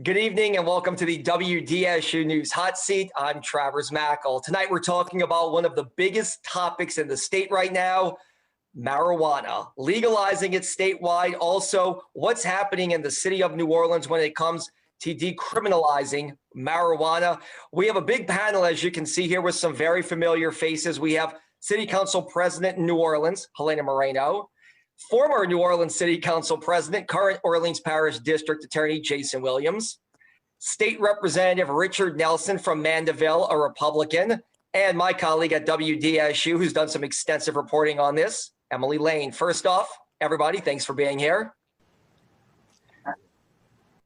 Good evening and welcome to the WDSU News Hot Seat. I'm Travers Mackel. Tonight we're talking about one of the biggest topics in the state right now, marijuana, legalizing it statewide. Also, what's happening in the city of New Orleans when it comes to decriminalizing marijuana. We have a big panel, as you can see here, with some very familiar faces. We have City Council President in New Orleans, Helena Moreno, former New Orleans City Council President, current Orleans Parish District Attorney Jason Williams, State Representative Richard Nelson from Mandeville, a Republican, and my colleague at WDSU, who's done some extensive reporting on this, Emily Lane. First off, everybody, thanks for being here.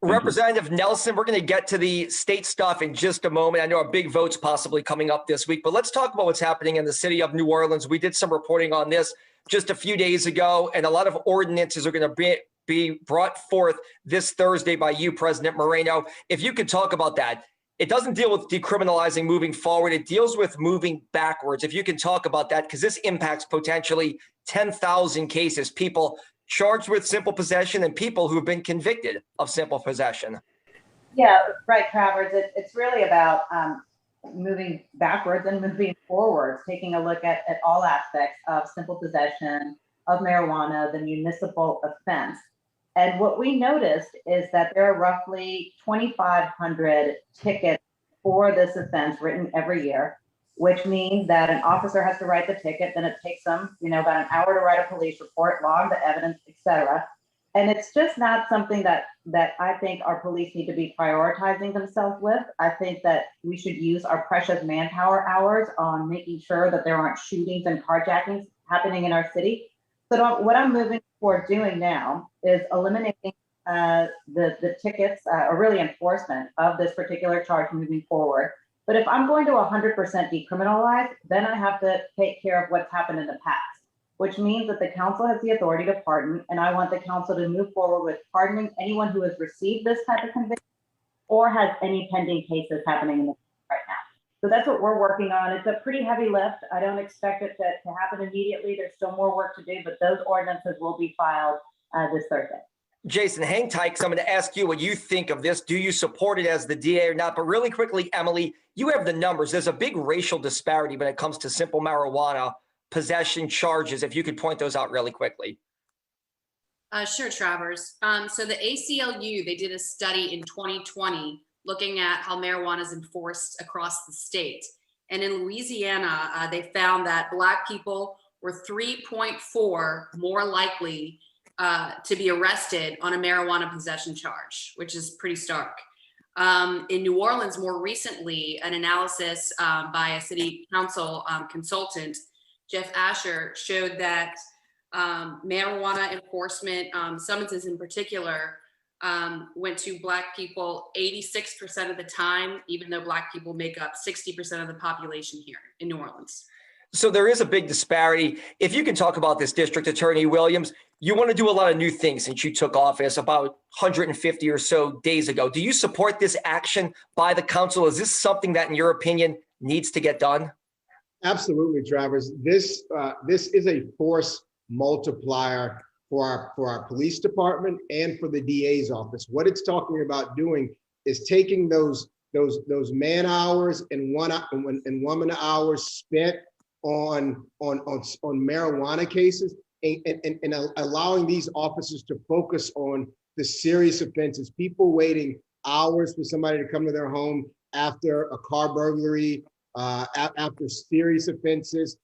Representative Nelson, we're going to get to the state stuff in just a moment. I know a big vote's possibly coming up this week, but let's talk about what's happening in the city of New Orleans. We did some reporting on this just a few days ago, and a lot of ordinances are going to be brought forth this Thursday by you, President Moreno. If you could talk about that. It doesn't deal with decriminalizing moving forward. It deals with moving backwards. If you can talk about that, because this impacts potentially 10,000 cases, people charged with simple possession and people who've been convicted of simple possession. Yeah, right, Travers. It's really about moving backwards and moving forwards, taking a look at all aspects of simple possession of marijuana, the municipal offense. And what we noticed is that there are roughly 2,500 tickets for this offense written every year, which means that an officer has to write the ticket, then it takes them, about an hour to write a police report, log the evidence, etc. And it's just not something that I think our police need to be prioritizing themselves with. I think that we should use our precious manpower hours on making sure that there aren't shootings and carjackings happening in our city. So what I'm moving toward doing now is eliminating the tickets, or really enforcement of this particular charge moving forward. But if I'm going to 100% decriminalize, then I have to take care of what's happened in the past, which means that the council has the authority to pardon, and I want the council to move forward with pardoning anyone who has received this type of conviction or has any pending cases happening in the right now. So that's what we're working on. It's a pretty heavy lift. I don't expect it to happen immediately. There's still more work to do, but those ordinances will be filed this Thursday. Jason, hang tight, because I'm going to ask you what you think of this. Do you support it as the DA or not? But really quickly, Emily, you have the numbers. There's a big racial disparity when it comes to simple marijuana possession charges. If you could point those out really quickly. Sure, Travers. So the ACLU, they did a study in 2020 looking at how marijuana is enforced across the state. And in Louisiana, they found that Black people were 3.4 more likely to be arrested on a marijuana possession charge, which is pretty stark. In New Orleans, more recently, an analysis by a city council consultant, Jeff Asher, showed that marijuana enforcement summonses in particular went to Black people 86% of the time, even though Black people make up 60% of the population here in New Orleans. So there is a big disparity. If you can talk about this, District Attorney Williams, you want to do a lot of new things since you took office about 150 or so days ago. Do you support this action by the council? Is this something that, in your opinion, needs to get done? Absolutely, Travers. This is a force multiplier for our police department and for the DA's office. What it's talking about doing is taking those man hours and woman hours spent on marijuana cases and allowing these officers to focus on the serious offenses. People waiting hours for somebody to come to their home after a car burglary, after serious offenses.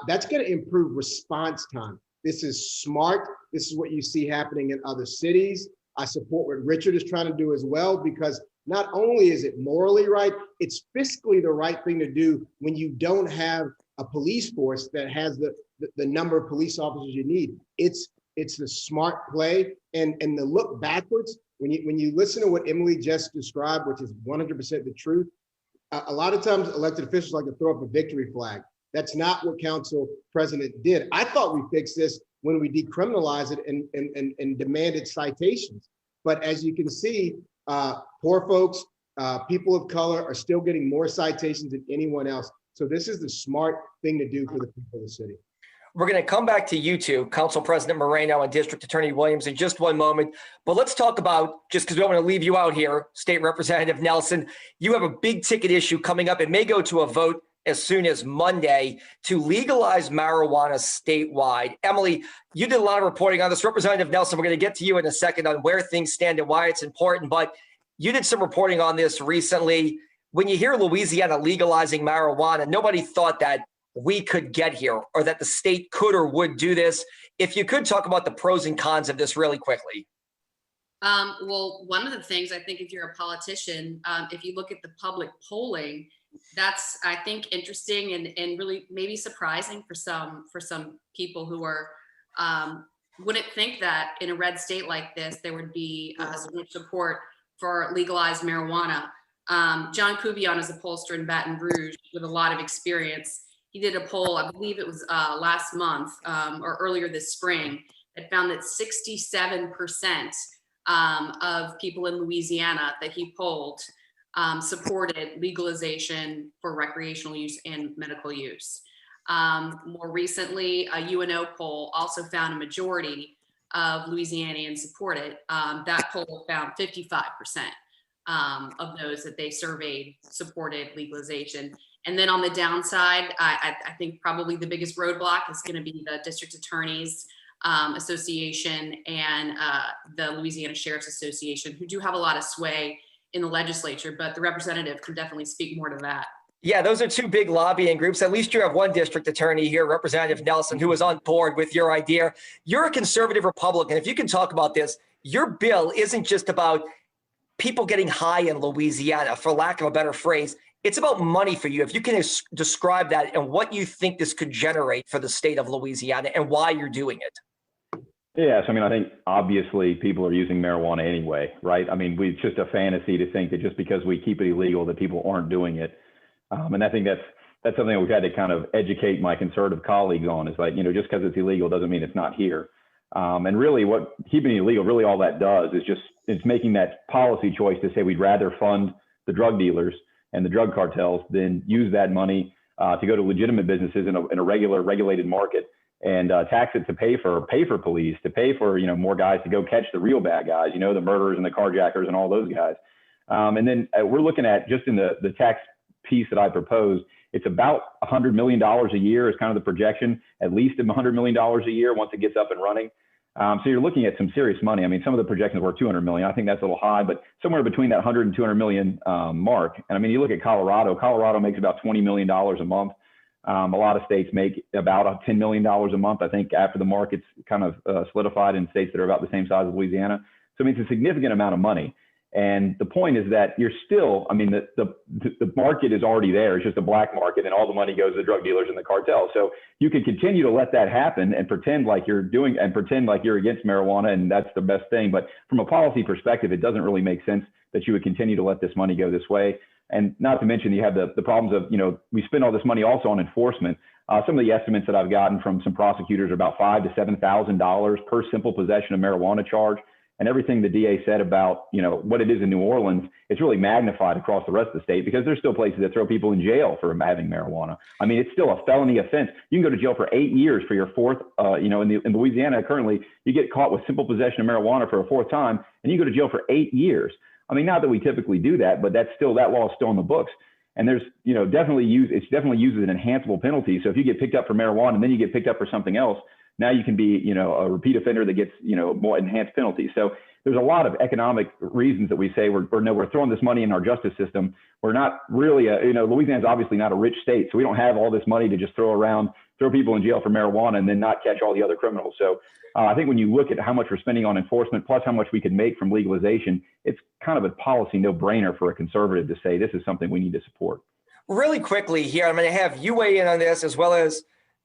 That's going to improve response time. This is smart. This is what you see happening in other cities. I support what Richard is trying to do as well, because not only is it morally right, it's fiscally the right thing to do when you don't have a police force that has the number of police officers you need. It's the smart play, and the look backwards. When you listen to what Emily just described, which is 100% the truth, a lot of times elected officials like to throw up a victory flag. That's not what Council President did. I thought we fixed this when we decriminalized it and demanded citations. But as you can see, poor folks, people of color are still getting more citations than anyone else. So this is the smart thing to do for the people of the city. We're going to come back to you two, Council President Moreno and District Attorney Williams, in just one moment. But let's talk about, just because we don't want to leave you out here, State Representative Nelson, you have a big ticket issue coming up. It may go to a vote as soon as Monday to legalize marijuana statewide. Emily, you did a lot of reporting on this. Representative Nelson, we're going to get to you in a second on where things stand and why it's important. But you did some reporting on this recently. When you hear Louisiana legalizing marijuana, nobody thought that we could get here or that the state could or would do this. If you could talk about the pros and cons of this really quickly. Well, one of the things I think if you're a politician, if you look at the public polling, that's, I think, interesting and really maybe surprising for some people who are wouldn't think that in a red state like this, there would be so much support for legalized marijuana. John Kubion is a pollster in Baton Rouge with a lot of experience. He did a poll, I believe it was last month or earlier this spring, that found that 67% of people in Louisiana that he polled supported legalization for recreational use and medical use. More recently, a UNO poll also found a majority of Louisianians support it. That poll found 55% of those that they surveyed supported legalization. And then on the downside, I think probably the biggest roadblock is going to be the District Attorneys Association and the Louisiana Sheriff's Association, who do have a lot of sway in the legislature, but the representative can definitely speak more to that. Yeah, those are two big lobbying groups. At least you have one district attorney here, Representative Nelson, who is on board with your idea. You're a conservative Republican. If you can talk about this, your bill isn't just about people getting high in Louisiana, for lack of a better phrase. It's about money for you. If you can describe that and what you think this could generate for the state of Louisiana and why you're doing it. Yes, I mean, I think obviously people are using marijuana anyway, right? I mean, it's just a fantasy to think that just because we keep it illegal that people aren't doing it. And I think that's something that we've had to kind of educate my conservative colleagues on, is like, just because it's illegal doesn't mean it's not here. And really what keeping it illegal, really all that does is it's making that policy choice to say we'd rather fund the drug dealers and the drug cartels than use that money to go to legitimate businesses in a regulated market and tax it to pay for police, to pay for, more guys to go catch the real bad guys, the murderers and the carjackers and all those guys. And then we're looking at, just in the tax piece that I proposed, it's about $100 million a year is kind of the projection, at least $100 million a year once it gets up and running. So you're looking at some serious money. I mean, some of the projections were 200 million. I think that's a little high, but somewhere between that 100 and 200 million mark. And I mean, you look at Colorado. Colorado makes about $20 million a month. A lot of states make about $10 million a month. I think after the market's kind of solidified in states that are about the same size as Louisiana. So I mean, it's a significant amount of money. And the point is that you're still, I mean, the market is already there. It's just a black market, and all the money goes to the drug dealers and the cartels. So you can continue to let that happen and pretend like you're against marijuana and that's the best thing. But from a policy perspective, it doesn't really make sense that you would continue to let this money go this way. And not to mention, you have the problems of, we spend all this money also on enforcement. Some of the estimates that I've gotten from some prosecutors are about $5,000 to $7,000 per simple possession of marijuana charge. And everything the DA said about, what it is in New Orleans, it's really magnified across the rest of the state, because there's still places that throw people in jail for having marijuana. I mean, it's still a felony offense. You can go to jail for 8 years for your fourth, in Louisiana currently, you get caught with simple possession of marijuana for a fourth time, and you go to jail for 8 years. I mean, not that we typically do that, but that law is still in the books. And there's, it's definitely used as an enhanceable penalty. So if you get picked up for marijuana and then you get picked up for something else, now you can be, a repeat offender that gets, more enhanced penalties. So there's a lot of economic reasons that we say we're throwing this money in our justice system. We're not really, Louisiana's obviously not a rich state, so we don't have all this money to just throw people in jail for marijuana and then not catch all the other criminals. So I think when you look at how much we're spending on enforcement, plus how much we can make from legalization, it's kind of a policy no-brainer for a conservative to say this is something we need to support. Really quickly here, I'm going to have you weigh in on this, as well as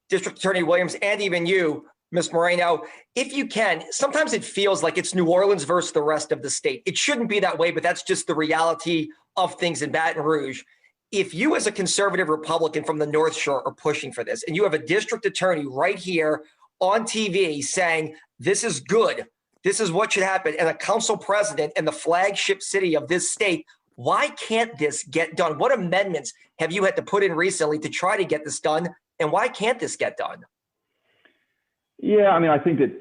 District Attorney Williams and even you, Ms. Moreno. If you can, sometimes it feels like it's New Orleans versus the rest of the state. It shouldn't be that way, but that's just the reality of things in Baton Rouge. If you as a conservative Republican from the North Shore are pushing for this, and you have a district attorney right here on TV saying this is good, this is what should happen, and a council president in the flagship city of this state, why can't this get done? What amendments have you had to put in recently to try to get this done? And why can't this get done? Yeah, I mean, I think that,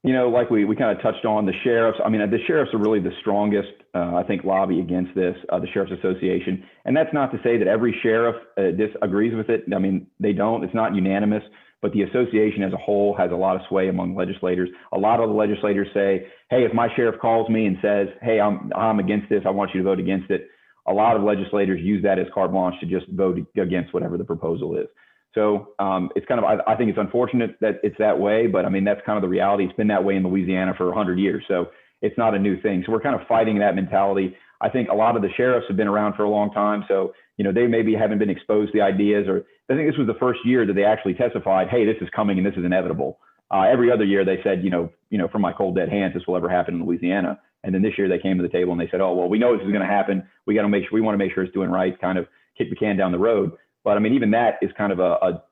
like we kind of touched on the sheriffs. I mean, the sheriffs are really the strongest, I think, lobby against this, the Sheriff's Association. And that's not to say that every sheriff disagrees with it. I mean, they don't. It's not unanimous, but the association as a whole has a lot of sway among legislators. A lot of the legislators say, hey, if my sheriff calls me and says, hey, I'm against this, I want you to vote against it. A lot of legislators use that as carte blanche to just vote against whatever the proposal is. So it's kind of, I think it's unfortunate that it's that way, but I mean, that's kind of the reality. It's been that way in Louisiana for 100 years. So it's not a new thing. So we're kind of fighting that mentality. I think a lot of the sheriffs have been around for a long time. So, they maybe haven't been exposed to the ideas, or I think this was the first year that they actually testified, hey, this is coming and this is inevitable. Every other year they said, from my cold dead hands, this will ever happen in Louisiana. And then this year they came to the table and they said, oh, well, we know this is going to happen. We want to make sure it's doing right, kind of kick the can down the road. But I mean, even that is kind of a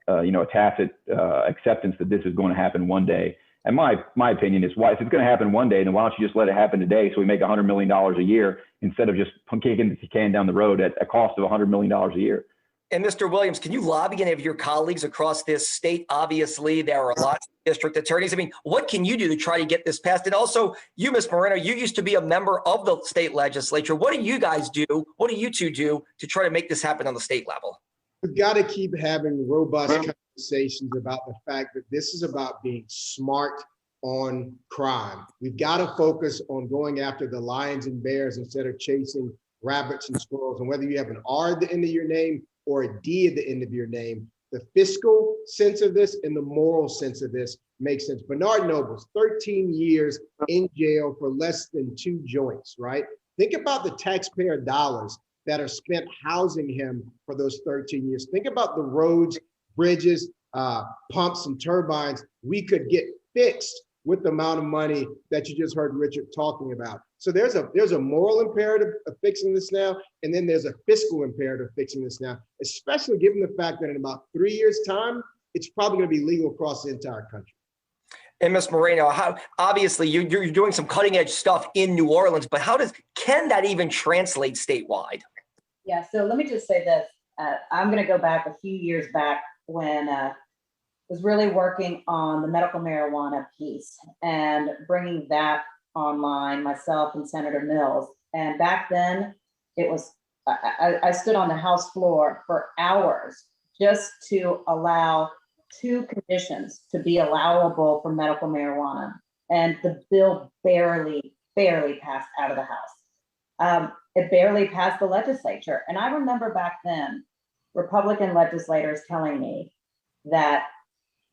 tacit acceptance that this is going to happen one day. And my opinion is, why, if it's going to happen one day, then why don't you just let it happen today so we make $100 million a year instead of just kicking the can down the road at a cost of $100 million a year. And Mr. Williams, can you lobby any of your colleagues across this state? Obviously, there are lots of district attorneys. I mean, what can you do to try to get this passed? And also, you, Ms. Moreno, you used to be a member of the state legislature. What do you guys do? What do you two do to try to make this happen on the state level? We've got to keep having robust conversations about the fact that this is about being smart on crime. We've got to focus on going after the lions and bears instead of chasing rabbits and squirrels. And whether you have an R at the end of your name or a D at the end of your name, the fiscal sense of this and the moral sense of this makes sense. Bernard Nobles, 13 years in jail for less than 2 joints, right? Think about the taxpayer dollars that are spent housing him for those 13 years. Think about the roads, bridges, pumps, and turbines we could get fixed with the amount of money that you just heard Richard talking about. So there's a moral imperative of fixing this now, and then there's a fiscal imperative of fixing this now, especially given the fact that in about 3 years' time, it's probably going to be legal across the entire country. And Ms. Moreno, obviously you're doing some cutting edge stuff in New Orleans, but can that even translate statewide? Yeah, so let me just say this. I'm going to go back a few years back when I was really working on the medical marijuana piece and bringing that online, myself and Senator Mills. And back then, it was I stood on the House floor for hours just to allow 2 conditions to be allowable for medical marijuana. And the bill barely passed out of the House. It barely passed the legislature. And I remember back then, Republican legislators telling me that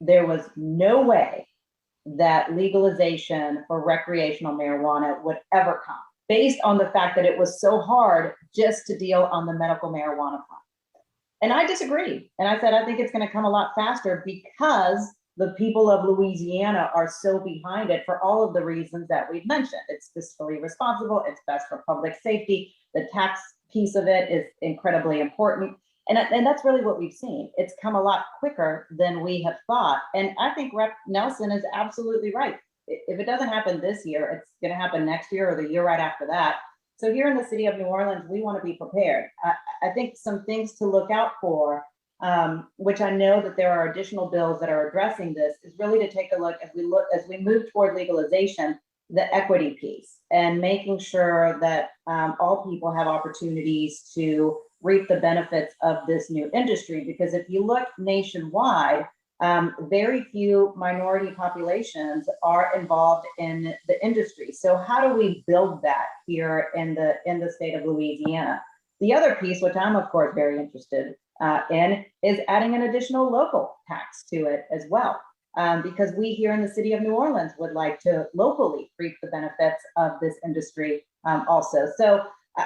there was no way that legalization for recreational marijuana would ever come, based on the fact that it was so hard just to deal on the medical marijuana front. And I disagreed. And I said, I think it's going to come a lot faster because the people of Louisiana are so behind it for all of the reasons that we've mentioned. It's fiscally responsible. It's best for public safety. The tax piece of it is incredibly important. And that's really what we've seen. It's come a lot quicker than we have thought. And I think Rep. Nelson is absolutely right. If it doesn't happen this year, it's going to happen next year or the year right after that. So here in the city of New Orleans, we want to be prepared. I think some things to look out for, which I know that there are additional bills that are addressing this, is really to take a look as we move toward legalization, the equity piece, and making sure that all people have opportunities to reap the benefits of this new industry. Because if you look nationwide, very few minority populations are involved in the industry. So how do we build that here in the state of Louisiana? The other piece, which I'm of course very interested in, is adding an additional local tax to it as well. Because we here in the city of New Orleans would like to locally reap the benefits of this industry also. So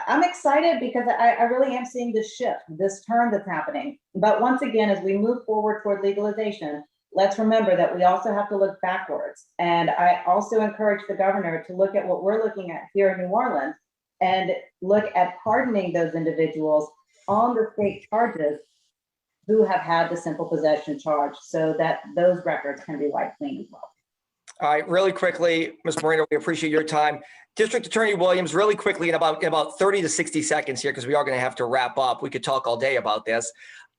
I'm excited because I really am seeing this shift, this turn that's happening. But once again, as we move forward toward legalization, let's remember that we also have to look backwards. And I also encourage the governor to look at what we're looking at here in New Orleans and look at pardoning those individuals on the state charges who have had the simple possession charge so that those records can be wiped clean as well. All right, really quickly, Ms. Moreno, we appreciate your time. District Attorney Williams, really quickly in about 30 to 60 seconds here, because we are going to have to wrap up. We could talk all day about this.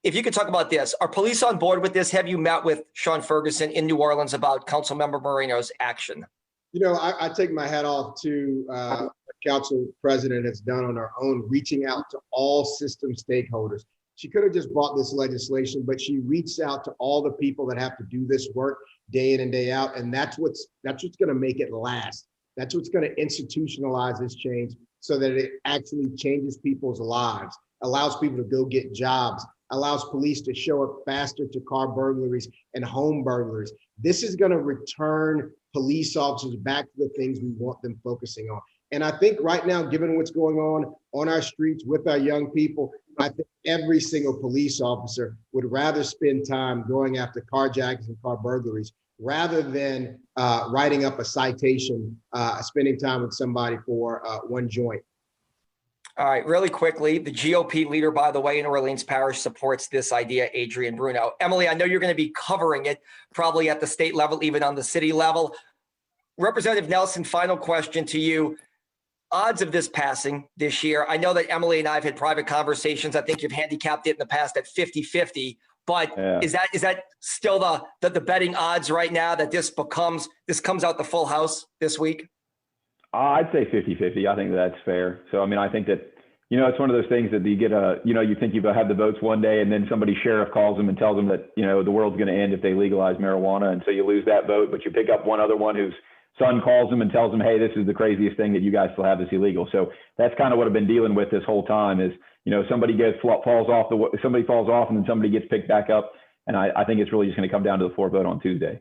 if you could talk about this, are police on board with this? Have you met with Sean Ferguson in New Orleans about Councilmember Moreno's action? You know, I take my hat off to what Council President has done on her own, reaching out to all system stakeholders. She could have just brought this legislation, but she reached out to all the people that have to do this work day in and day out. And that's what's going to make it last. That's what's going to institutionalize this change so that it actually changes people's lives, allows people to go get jobs, allows police to show up faster to car burglaries and home burglaries. This is going to return police officers back to the things we want them focusing on. And I think right now, given what's going on our streets with our young people, I think every single police officer would rather spend time going after carjackings and car burglaries rather than writing up a citation, spending time with somebody for one joint. All right, really quickly, the GOP leader, by the way, in Orleans Parish supports this idea, Adrian Bruno. Emily, I know you're going to be covering it probably at the state level, even on the city level. Representative Nelson, final question to you. Odds of this passing this year. I know that Emily and I have had private conversations. I think you've handicapped it in the past at 50-50, but yeah. Is that still the betting odds right now that this comes out the full house this week? I'd say 50-50. I think that's fair. So, I mean, I think that, you know, it's one of those things that you get you think you've had the votes one day and then sheriff calls them and tells them that, you know, the world's going to end if they legalize marijuana. And so you lose that vote, but you pick up one other one whose son calls them and tells them, hey, this is the craziest thing that you guys still have this illegal. So that's kind of what I've been dealing with this whole time is, you know, somebody falls off and then somebody gets picked back up. And I think it's really just going to come down to the floor vote on Tuesday.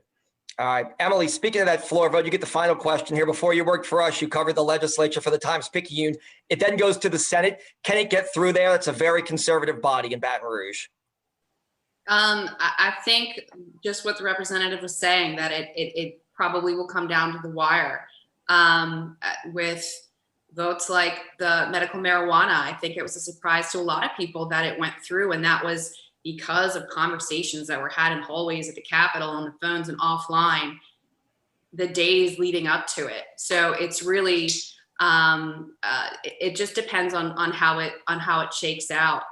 All right, Emily, speaking of that floor vote, you get the final question here. Before you worked for us, you covered the legislature for the Times-Picayune. It then goes to the Senate. Can it get through there? It's a very conservative body in Baton Rouge. I think just what the representative was saying, that it probably will come down to the wire with votes like the medical marijuana. I think it was a surprise to a lot of people that it went through, and that was because of conversations that were had in hallways at the Capitol, on the phones and offline, the days leading up to it. So it's really, it just depends on how it shakes out.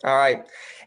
All right.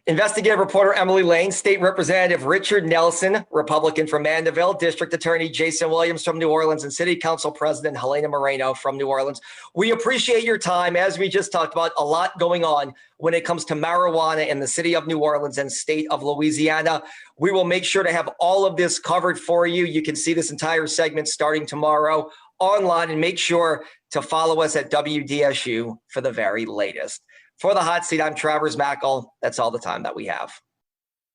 Investigative reporter Emily Lane, State Representative Richard Nelson, Republican from Mandeville, District Attorney Jason Williams from New Orleans, and City Council President Helena Moreno from New Orleans. We appreciate your time. As we just talked about, a lot going on when it comes to marijuana in the city of New Orleans and state of Louisiana. We will make sure to have all of this covered for you. You can see this entire segment starting tomorrow online, and make sure to follow us at WDSU for the very latest. For the Hot Seat, I'm Travers Mackel. That's all the time that we have.